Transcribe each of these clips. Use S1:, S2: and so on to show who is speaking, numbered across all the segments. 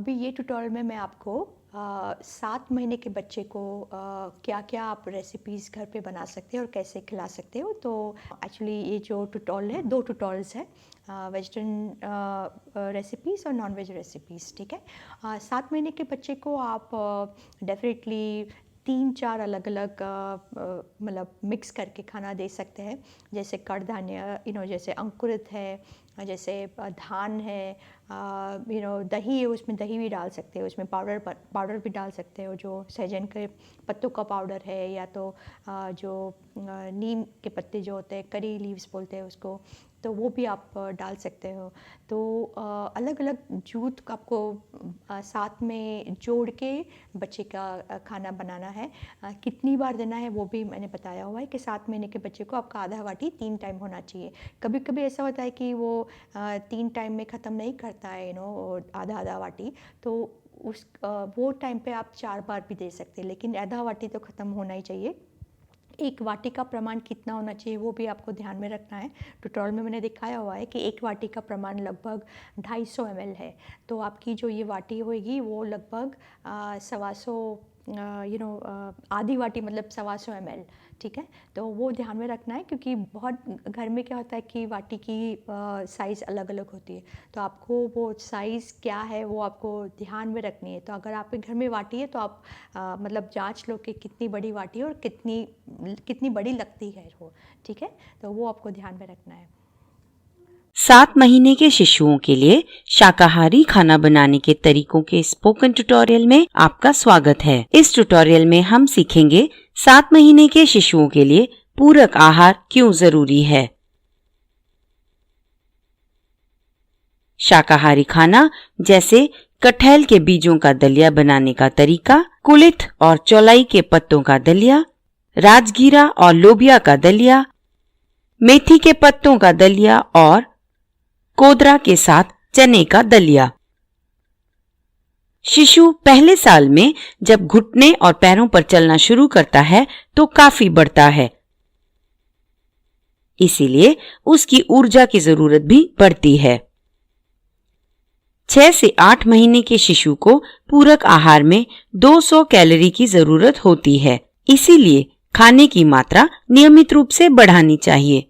S1: अभी ये ट्यूटोरियल में मैं आपको 7 महीने के बच्चे को क्या क्या आप रेसिपीज़ घर पे बना सकते हो और कैसे खिला सकते हो। तो एक्चुअली ये जो ट्यूटोरियल है, 2 ट्यूटोरियल्स है, वेजिटेरियन रेसिपीज़ और नॉन वेज रेसिपीज़। ठीक है। 7 महीने के बच्चे को आप डेफिनेटली 3-4 अलग अलग मतलब मिक्स करके खाना दे सकते हैं। जैसे कड़धान्य, जैसे अंकुरित है, जैसे धान है, दही है, उसमें दही भी डाल सकते हो, उसमें पाउडर भी डाल सकते हो, जो सहजन के पत्तों का पाउडर है, या तो जो नीम के पत्ते जो होते हैं, करी लीव्स बोलते हैं उसको, तो वो भी आप डाल सकते हो। तो अलग अलग जूथ आपको साथ में जोड़ के बच्चे का खाना बनाना है। कितनी बार देना है वो भी मैंने बताया हुआ है कि 7 महीने के बच्चे को आपका आधा वाटी 3 टाइम होना चाहिए। कभी कभी ऐसा होता है कि वो 3 टाइम में ख़त्म नहीं करता है आधा आधा वाटी, तो वो टाइम पे आप 4 बार भी दे सकते हैं, लेकिन आधा वाटी तो ख़त्म होना ही चाहिए। एक वाटी का प्रमाण कितना होना चाहिए वो भी आपको ध्यान में रखना है। ट्यूटोरियल में मैंने दिखाया हुआ है कि एक वाटी का प्रमाण लगभग 250 ml है। तो आपकी जो ये वाटी होगी वो लगभग 125 आधी वाटी मतलब 125 ml। ठीक है, तो वो ध्यान में रखना है, क्योंकि बहुत घर में क्या होता है कि वाटी की साइज़ अलग अलग होती है, तो आपको वो साइज़ क्या है वो आपको ध्यान में रखनी है। तो अगर आपके घर में वाटी है तो आप मतलब जांच लो कि कितनी बड़ी वाटी है और कितनी बड़ी लगती है वो। ठीक है, तो वो आपको ध्यान में रखना है।
S2: 7 महीने के शिशुओं के लिए शाकाहारी खाना बनाने के तरीकों के स्पोकन ट्यूटोरियल में आपका स्वागत है। इस ट्यूटोरियल में हम सीखेंगे 7 महीने के शिशुओं के लिए पूरक आहार क्यों जरूरी है। शाकाहारी खाना जैसे कटहल के बीजों का दलिया बनाने का तरीका, कुलिथ और चौलाई के पत्तों का दलिया, राजगीरा और लोबिया का दलिया, मेथी के पत्तों का दलिया और कोदरा के साथ चने का दलिया। शिशु पहले साल में जब घुटने और पैरों पर चलना शुरू करता है तो काफी बढ़ता है, इसीलिए उसकी ऊर्जा की जरूरत भी बढ़ती है। 6 से 8 महीने के शिशु को पूरक आहार में 200 कैलोरी की जरूरत होती है, इसीलिए खाने की मात्रा नियमित रूप से बढ़ानी चाहिए।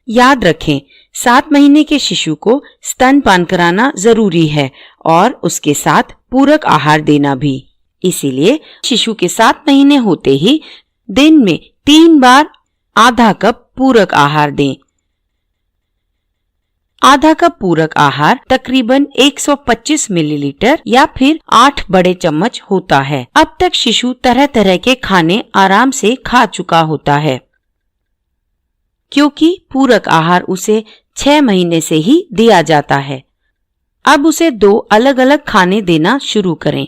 S2: याद रखें, 7 महीने के शिशु को स्तनपान कराना जरूरी है और उसके साथ पूरक आहार देना भी। इसीलिए शिशु के 7 महीने होते ही दिन में 3 बार आधा कप पूरक आहार दें। आधा कप पूरक आहार तकरीबन 125 मिलीलीटर या फिर 8 बड़े चम्मच होता है। अब तक शिशु तरह तरह के खाने आराम से खा चुका होता है, क्योंकि पूरक आहार उसे 6 महीने से ही दिया जाता है। अब उसे 2 अलग अलग खाने देना शुरू करें।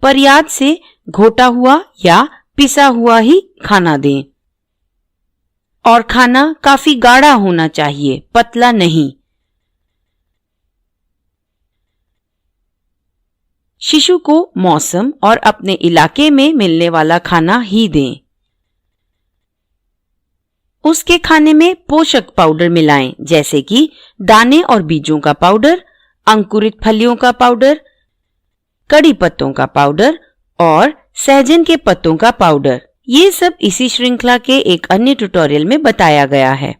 S2: पर याद से घोटा हुआ या पिसा हुआ ही खाना दें, और खाना काफी गाढ़ा होना चाहिए, पतला नहीं। शिशु को मौसम और अपने इलाके में मिलने वाला खाना ही दें। उसके खाने में पोषक पाउडर मिलाएं, जैसे कि दाने और बीजों का पाउडर, अंकुरित फलियों का पाउडर, कड़ी पत्तों का पाउडर और सहजन के पत्तों का पाउडर। ये सब इसी श्रृंखला के एक अन्य ट्यूटोरियल में बताया गया है।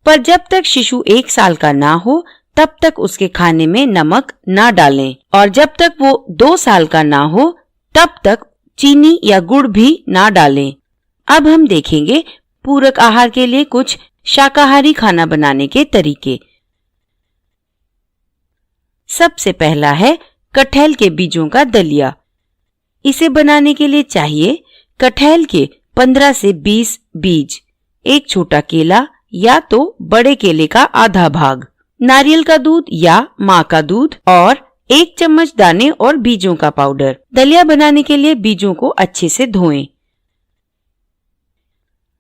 S2: पर जब तक शिशु 1 साल का ना हो तब तक उसके खाने में नमक ना डालें, और जब तक वो 2 साल का ना हो तब तक चीनी या गुड़ भी ना डालें। अब हम देखेंगे पूरक आहार के लिए कुछ शाकाहारी खाना बनाने के तरीके। सबसे पहला है कटहल के बीजों का दलिया। इसे बनाने के लिए चाहिए कटहल के 15 से 20 बीज, एक छोटा केला या तो बड़े केले का आधा भाग, नारियल का दूध या माँ का दूध और 1 चम्मच दाने और बीजों का पाउडर। दलिया बनाने के लिए बीजों को अच्छे से धोएं,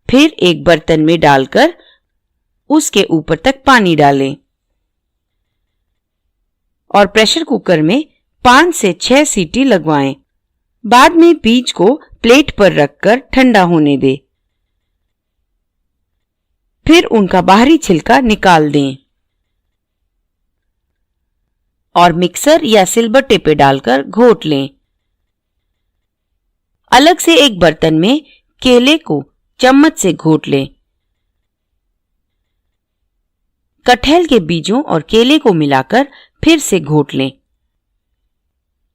S2: फिर एक बर्तन में डालकर उसके ऊपर तक पानी डालें और प्रेशर कुकर में 5 से 6 सीटी लगवाएं। बाद में बीज को प्लेट पर रखकर ठंडा होने दें, फिर उनका बाहरी छिलका निकाल दें। और मिक्सर या सिलबट्टे पे डालकर घोट लें। अलग से एक बर्तन में केले को चम्मच से घोट लें। कटहल के बीजों और केले को मिलाकर फिर से घोट लें।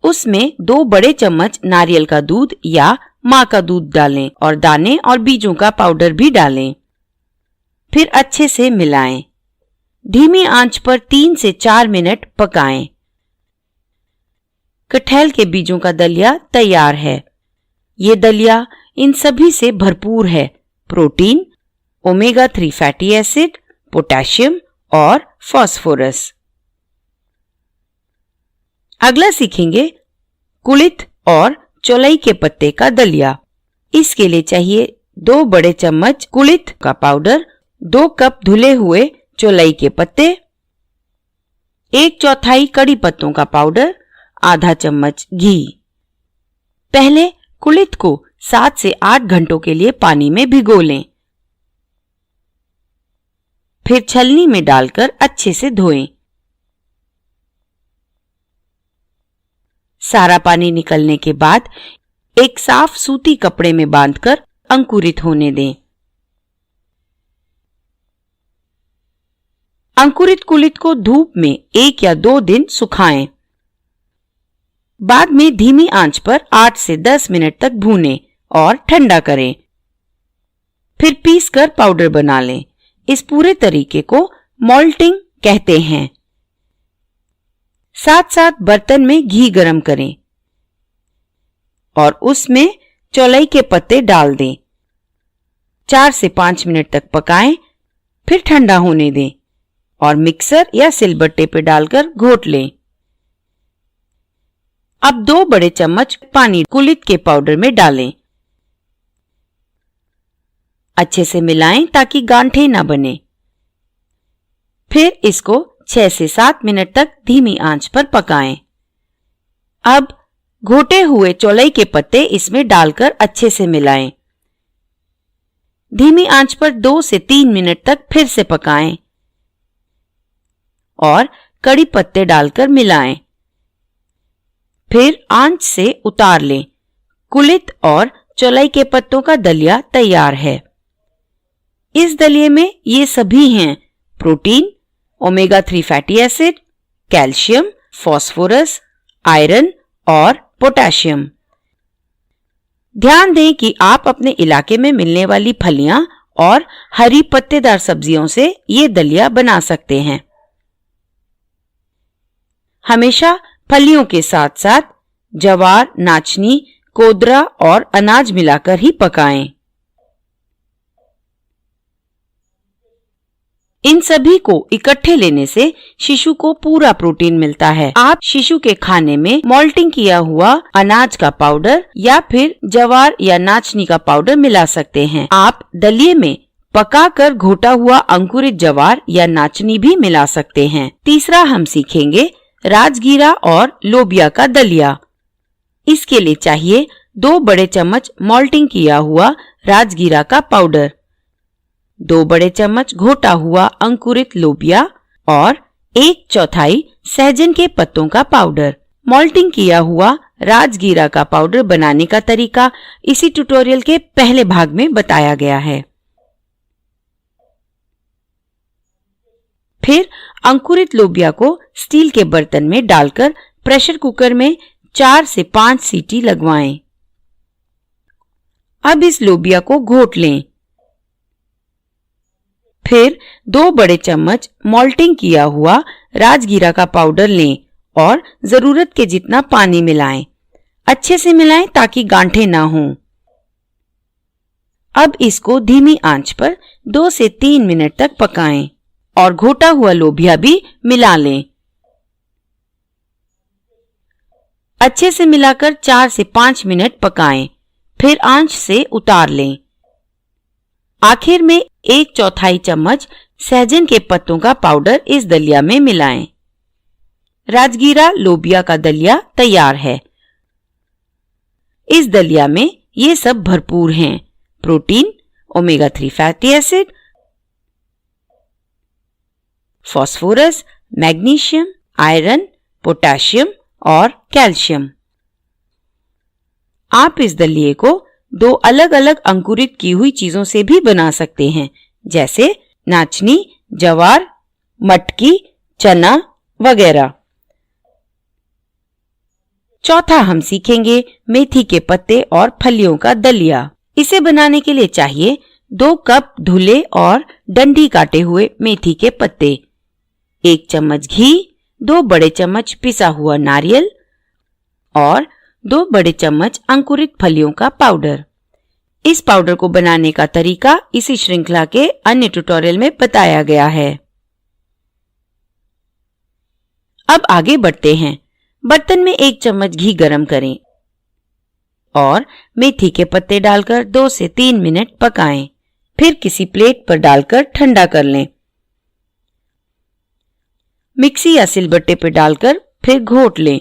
S2: उसमें 2 बड़े चम्मच नारियल का दूध या माँ का दूध डालें और दाने और बीजों का पाउडर भी डालें। फिर अच्छे से मिलाएं। धीमी आंच पर 3 से 4 मिनट पकाएं। कटहल के बीजों का दलिया तैयार है। ये दलिया इन सभी से भरपूर है: protein, omega 3 fatty acid, potassium और फास्फोरस। अगला सीखेंगे कुलित और चौलाई के पत्ते का दलिया। इसके लिए चाहिए 2 बड़े चम्मच कुलित का पाउडर, 2 कप धुले हुए चौलाई के पत्ते, 1/4 कड़ी पत्तों का पाउडर, आधा चम्मच घी। पहले कुलित को 7 से 8 घंटों के लिए पानी में भिगो लें। फिर छलनी में डालकर अच्छे से धोएं। सारा पानी निकलने के बाद एक साफ सूती कपड़े में बांधकर अंकुरित होने दें। अंकुरित कुलित को धूप में 1 या 2 दिन सुखाएं। बाद में धीमी आंच पर 8 से 10 मिनट तक भूनें और ठंडा करें। फिर पीसकर पाउडर बना लें। इस पूरे तरीके को मॉल्टिंग कहते हैं। साथ साथ बर्तन में घी गरम करें और उसमें चौलाई के पत्ते डाल दें। 4 से 5 मिनट तक पकाएं, फिर ठंडा होने दें और मिक्सर या सिलबट्टे पे डालकर घोट लें। अब 2 बड़े चम्मच पानी कुलित के पाउडर में डालें। अच्छे से मिलाएं ताकि गांठें न बने। फिर इसको 6 से 7 मिनट तक धीमी आंच पर पकाएं। अब घोटे हुए चौलाई के पत्ते इसमें डालकर अच्छे से मिलाएं। धीमी आंच पर 2 से 3 मिनट तक फिर से पकाएं और कड़ी पत्ते डालकर मिलाएं। फिर आंच से उतार लें। कुलित और चौलाई के पत्तों का दलिया तैयार है। इस दलिये में ये सभी हैं: protein, omega 3 fatty acid, calcium, phosphorus, iron और पोटेशियम। ध्यान दें कि आप अपने इलाके में मिलने वाली फलियां और हरी पत्तेदार सब्जियों से ये दलिया बना सकते हैं। हमेशा फलियों के साथ साथ ज्वार, नाचनी, कोदरा और अनाज मिलाकर ही पकाएं। इन सभी को इकट्ठे लेने से शिशु को पूरा प्रोटीन मिलता है। आप शिशु के खाने में मॉल्टिंग किया हुआ अनाज का पाउडर या फिर ज्वार या नाचनी का पाउडर मिला सकते हैं। आप दलिये में पकाकर घोटा हुआ अंकुरित ज्वार या नाचनी भी मिला सकते हैं। तीसरा हम सीखेंगे राजगीरा और लोबिया का दलिया। इसके लिए चाहिए 2 बड़े चम्मच मॉल्टिंग किया हुआ राजगीरा का पाउडर, 2 बड़े चम्मच घोटा हुआ अंकुरित लोबिया और 1/4 सहजन के पत्तों का पाउडर। मॉल्टिंग किया हुआ राजगीरा का पाउडर बनाने का तरीका इसी ट्यूटोरियल के पहले भाग में बताया गया है। फिर अंकुरित लोबिया को स्टील के बर्तन में डालकर प्रेशर कुकर में 4 से 5 सीटी लगवाएं। अब इस लोबिया को घोट लें। फिर 2 बड़े चम्मच मॉल्टिंग किया हुआ राजगीरा का पाउडर लें और जरूरत के जितना पानी मिलाएं। अच्छे से मिलाएं ताकि गांठें ना हों। अब इसको धीमी आंच पर 2 से 3 मिनट तक पकाएं और घोटा हुआ लोबिया भी मिला लें। अच्छे से मिलाकर 4 से 5 मिनट पकाएं, फिर आंच से उतार लें। आखिर में 1/4 चम्मच सहजन के पत्तों का पाउडर इस दलिया में मिलाएं। राजगीरा लोबिया का दलिया तैयार है। इस दलिया में ये सब भरपूर हैं: protein, omega 3 fatty acid, phosphorus, magnesium, iron, potassium और कैल्शियम। आप इस दलिये को 2 अलग-अलग अंकुरित की हुई चीजों से भी बना सकते हैं, जैसे नाचनी, जवार, मटकी, चना वगैरह। चौथा हम सीखेंगे मेथी के पत्ते और फलियों का दलिया। इसे बनाने के लिए चाहिए 2 कप धुले और डंडी काटे हुए मेथी के पत्ते, 1 चम्मच घी, 2 बड़े चम्मच पिसा हुआ नारियल और 2 बड़े चम्मच अंकुरित फलियों का पाउडर। इस पाउडर को बनाने का तरीका इसी श्रृंखला के अन्य ट्यूटोरियल में बताया गया है। अब आगे बढ़ते हैं। बर्तन में 1 चम्मच घी गरम करें और मेथी के पत्ते डालकर 2 से 3 मिनट पकाएं। फिर किसी प्लेट पर डालकर ठंडा कर लें। मिक्सी या सिलबट्टे पर डालकर फिर घोट लें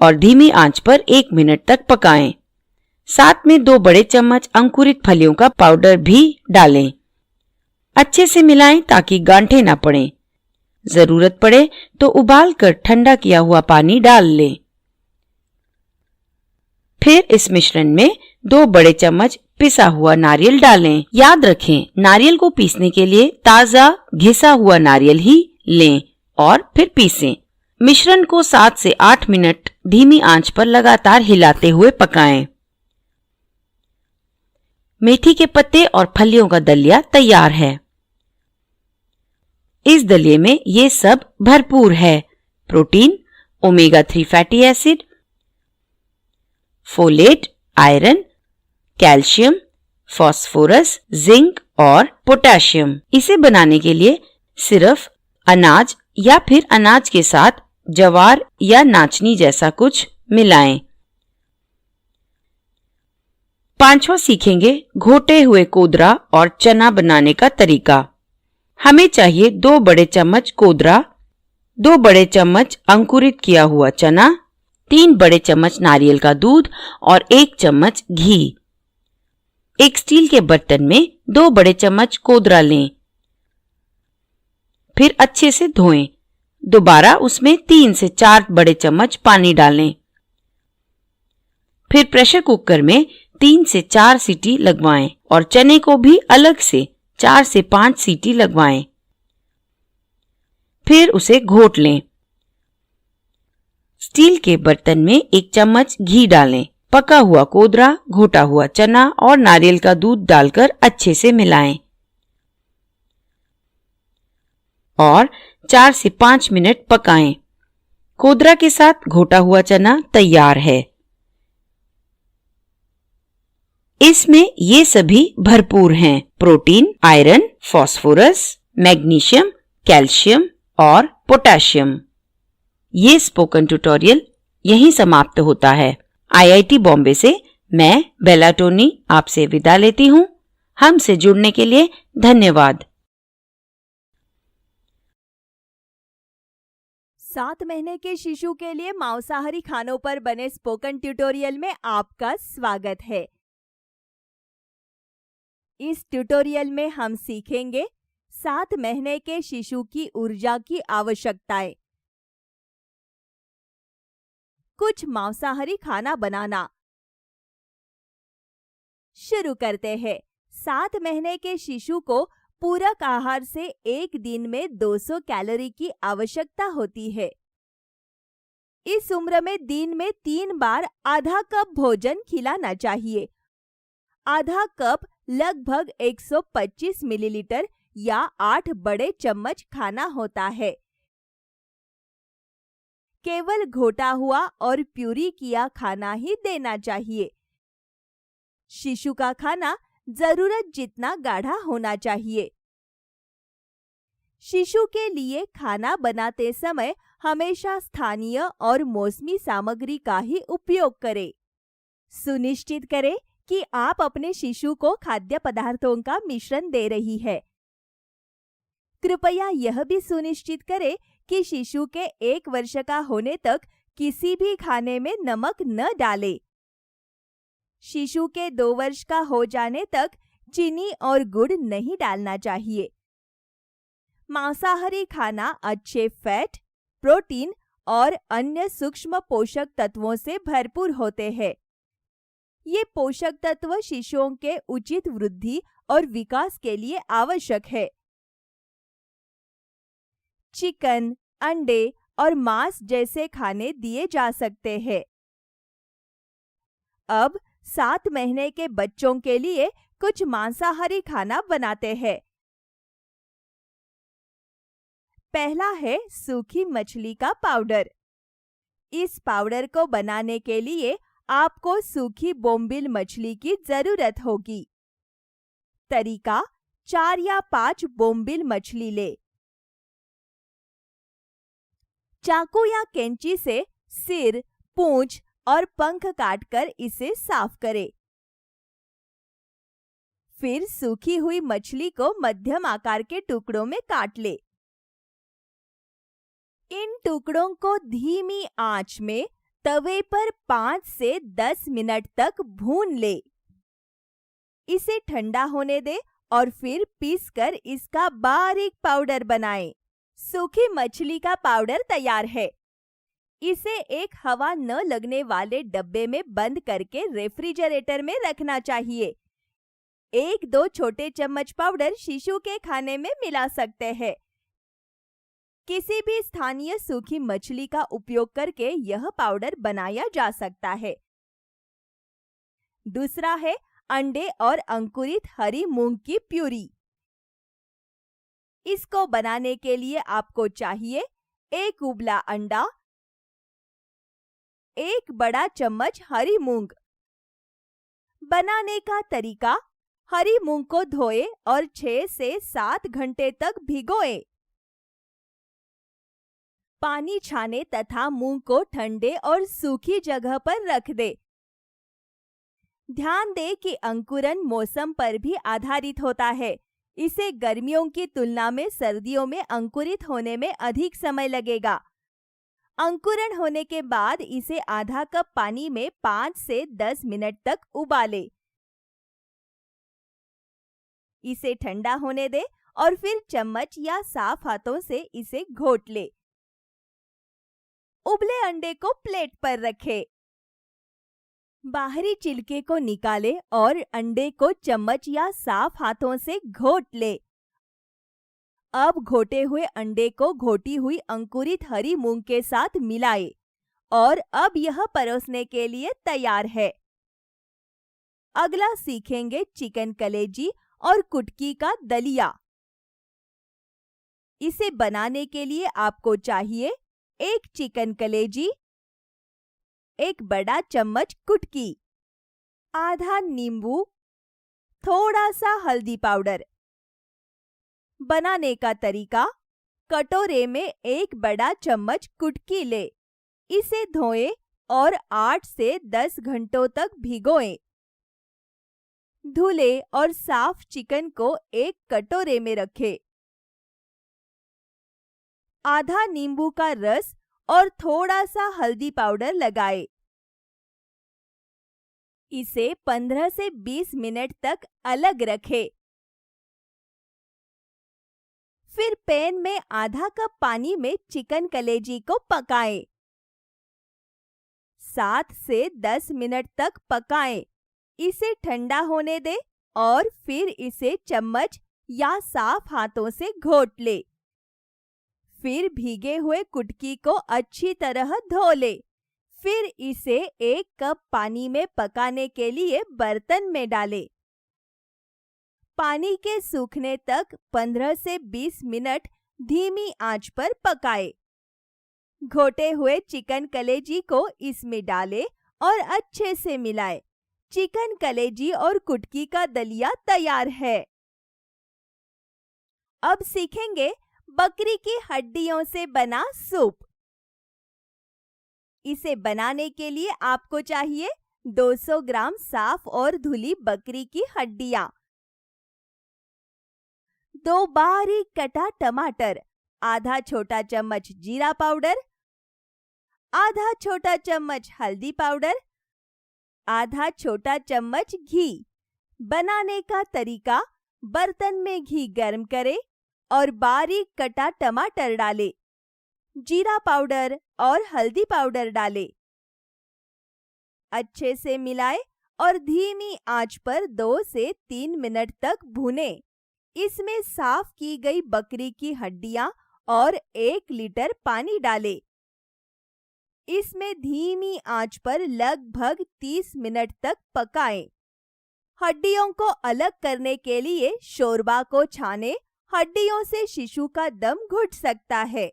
S2: और धीमी आंच पर 1 मिनट तक पकाएं। साथ में 2 बड़े चम्मच अंकुरित फलियों का पाउडर भी डालें। अच्छे से मिलाएं ताकि गांठें ना पड़ें। जरूरत पड़े तो उबाल कर ठंडा किया हुआ पानी डाल लें। फिर इस मिश्रण में 2 बड़े चम्मच पिसा हुआ नारियल डालें। याद रखें, नारियल को पीसने के लिए ताजा घिसा हुआ नारियल ही लें और फिर पीसें। मिश्रण को 7 से 8 मिनट धीमी आंच पर लगातार हिलाते हुए पकाएं। मेथी के पत्ते और फलियों का दलिया तैयार है। इस दलिये में ये सब भरपूर है। Protein, omega 3 fatty acid, folate, iron, calcium, phosphorus, zinc और पोटेशियम। इसे बनाने के लिए सिर्फ अनाज या फिर अनाज के साथ जवार या नाचनी जैसा कुछ मिलाएं। 5वां सीखेंगे घोटे हुए कोदरा और चना बनाने का तरीका। हमें चाहिए 2 बड़े चम्मच कोदरा, 2 बड़े चम्मच अंकुरित किया हुआ चना, 3 बड़े चम्मच नारियल का दूध और 1 चम्मच घी। एक स्टील के बर्तन में 2 बड़े चम्मच कोदरा लें। फिर अच्छे से धोएं। दोबारा उसमें 3 से 4 बड़े चम्मच पानी डालें। फिर प्रेशर कुकर में 3 से 4 सीटी लगवाएं और चने को भी अलग से 4 से 5 सीटी लगवाएं। फिर उसे घोट लें। स्टील के बर्तन में 1 चम्मच घी डालें। पका हुआ कोदरा, घोटा हुआ चना और नारियल का दूध डालकर अच्छे से मिलाएं और 4 से 5 मिनट पकाएं। कोदरा के साथ घोटा हुआ चना तैयार है। इसमें ये सभी भरपूर हैं। Protein, iron, phosphorus, magnesium, calcium और पोटेशियम। ये स्पोकन ट्यूटोरियल यहीं समाप्त होता है। IIT बॉम्बे से मैं बेला टोनी आपसे विदा लेती हूँ। हमसे जुड़ने के लिए धन्यवाद।
S3: 7 महीने के शिशु के लिए मांसाहारी खानों पर बने स्पोकन ट्यूटोरियल में आपका स्वागत है। इस ट्यूटोरियल में हम सीखेंगे 7 महीने के शिशु की ऊर्जा की आवश्यकताएं, कुछ मांसाहारी खाना बनाना। शुरू करते हैं। 7 महीने के शिशु को पूरक आहार से एक दिन में 200 कैलोरी की आवश्यकता होती है। इस उम्र में दिन में 3 बार आधा कप भोजन खिलाना चाहिए। आधा कप लगभग 125 मिलीलीटर या 8 बड़े चम्मच खाना होता है। केवल घोटा हुआ और प्यूरी किया खाना ही देना चाहिए। शिशु का खाना जरूरत जितना गाढ़ा होना चाहिए। शिशु के लिए खाना बनाते समय हमेशा स्थानीय और मौसमी सामग्री का ही उपयोग करें। सुनिश्चित करें कि आप अपने शिशु को खाद्य पदार्थों का मिश्रण दे रही है। कृपया यह भी सुनिश्चित करें कि शिशु के 1 वर्ष का होने तक किसी भी खाने में नमक न डालें। शिशु के 2 वर्ष का हो जाने तक चीनी और गुड़ नहीं डालना चाहिए। मांसाहारी खाना अच्छे फैट, प्रोटीन और अन्य सूक्ष्म पोषक तत्वों से भरपूर होते हैं। ये पोषक तत्व शिशुओं के उचित वृद्धि और विकास के लिए आवश्यक है। चिकन, अंडे और मांस जैसे खाने दिए जा सकते हैं। अब 7 महीने के बच्चों के लिए कुछ मांसाहारी खाना बनाते हैं। पहला है सूखी मछली का पाउडर। इस पाउडर को बनाने के लिए आपको सूखी बोम्बिल मछली की जरूरत होगी। तरीका: 4 या 5 बोम्बिल मछली ले। चाकू या कैंची से सिर, पूंछ और पंख काटकर इसे साफ करें। फिर सूखी हुई मछली को मध्यम आकार के टुकड़ों में काट ले। इन टुकड़ों को धीमी आंच में तवे पर 5 से 10 मिनट तक भून ले। इसे ठंडा होने दे और फिर पीसकर इसका बारीक पाउडर बनाएं। सूखी मछली का पाउडर तैयार है। इसे एक हवा न लगने वाले डब्बे में बंद करके रेफ्रिजरेटर में रखना चाहिए। 1-2 छोटे चम्मच पाउडर शिशु के खाने में मिला सकते हैं। किसी भी स्थानीय सूखी मछली का उपयोग करके यह पाउडर बनाया जा सकता है। दूसरा है अंडे और अंकुरित हरी मूंग की प्यूरी। इसको बनाने के लिए आपको चाहिए 1 उबला अंडा, 1 बड़ा चम्मच हरी मूंग। बनाने का तरीका: हरी मूंग को धोए और 6 से 7 घंटे तक भिगोए। पानी छाने तथा मूंग को ठंडे और सूखी जगह पर रख दे। ध्यान दे कि अंकुरन मौसम पर भी आधारित होता है। इसे गर्मियों की तुलना में सर्दियों में अंकुरित होने में अधिक समय लगेगा। अंकुरण होने के बाद इसे आधा कप पानी में 5 से 10 मिनट तक उबाले। इसे ठंडा होने दे और फिर चम्मच या साफ हाथों से इसे घोट ले। उबले अंडे को प्लेट पर रखें। बाहरी छिलके को निकाले और अंडे को चम्मच या साफ हाथों से घोट ले। अब घोटे हुए अंडे को घोटी हुई अंकुरित हरी मूंग के साथ मिलाए और अब यह परोसने के लिए तैयार है। अगला सीखेंगे चिकन कलेजी और कुटकी का दलिया। इसे बनाने के लिए आपको चाहिए 1 चिकन कलेजी, 1 बड़ा चम्मच कुटकी, आधा नींबू, थोड़ा सा हल्दी पाउडर। बनाने का तरीका: कटोरे में 1 बड़ा चम्मच कुटकी ले। इसे धोएं और 8 से 10 घंटों तक भिगोएं। धुले और साफ चिकन को एक कटोरे में रखें। आधा नींबू का रस और थोड़ा सा हल्दी पाउडर लगाएं। इसे 15 से 20 मिनट तक अलग रखें। फिर पैन में आधा कप पानी में चिकन कलेजी को पकाएं। 7 से 10 मिनट तक पकाएं। इसे ठंडा होने दे और फिर इसे चम्मच या साफ हाथों से घोट ले। फिर भीगे हुए कुटकी को अच्छी तरह धो ले। फिर इसे 1 कप पानी में पकाने के लिए बर्तन में डालें। पानी के सूखने तक 15 से 20 मिनट धीमी आंच पर पकाएं। घोटे हुए चिकन कलेजी को इसमें डालें और अच्छे से मिलाएं। चिकन कलेजी और कुटकी का दलिया तैयार है। अब सीखेंगे बकरी की हड्डियों से बना सूप। इसे बनाने के लिए आपको चाहिए 200 ग्राम साफ और धुली बकरी की हड्डियां, 2 बारीक कटा टमाटर, आधा छोटा चम्मच जीरा पाउडर, आधा छोटा चम्मच हल्दी पाउडर, आधा छोटा चम्मच घी। बनाने का तरीका: बर्तन में घी गर्म करें और बारीक कटा टमाटर डालें। जीरा पाउडर और हल्दी पाउडर डालें। अच्छे से मिलाएं और धीमी आंच पर 2 से 3 मिनट तक भूनें। इसमें साफ की गई बकरी की हड्डियां और 1 लीटर पानी डालें। इसमें धीमी आंच पर लगभग 30 मिनट तक पकाएं। हड्डियों को अलग करने के लिए शोरबा को छाने, हड्डियों से शिशु का दम घुट सकता है।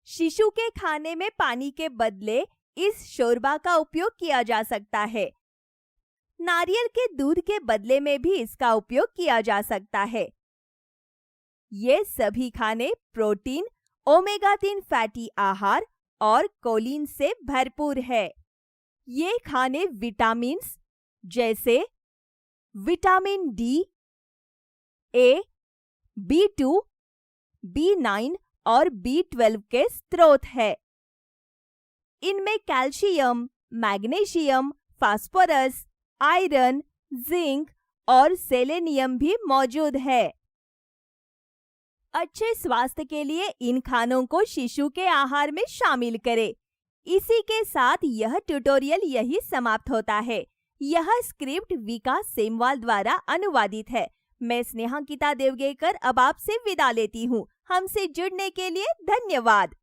S3: शिशु के खाने में पानी के बदले इस शोरबा का उपयोग किया जा सकता है। नारियल के दूध के बदले में भी इसका उपयोग किया जा सकता है। ये सभी खाने प्रोटीन, ओमेगा 3 फैटी आहार और कोलिन से भरपूर है। ये खाने विटामिन्स जैसे विटामिन डी, ए, B2, B9 और B12 के स्रोत है। इनमें calcium, magnesium, phosphorus, iron, zinc और सेलेनियम भी मौजूद है। अच्छे स्वास्थ्य के लिए इन खानों को शिशु के आहार में शामिल करें। इसी के साथ यह ट्यूटोरियल यही समाप्त होता है। यह स्क्रिप्ट विकास सेमवाल द्वारा अनुवादित है। मैं स्नेहांकिता देवगेकर अब आपसे विदा लेती हूँ। हमसे जुड़ने के लिए धन्यवाद।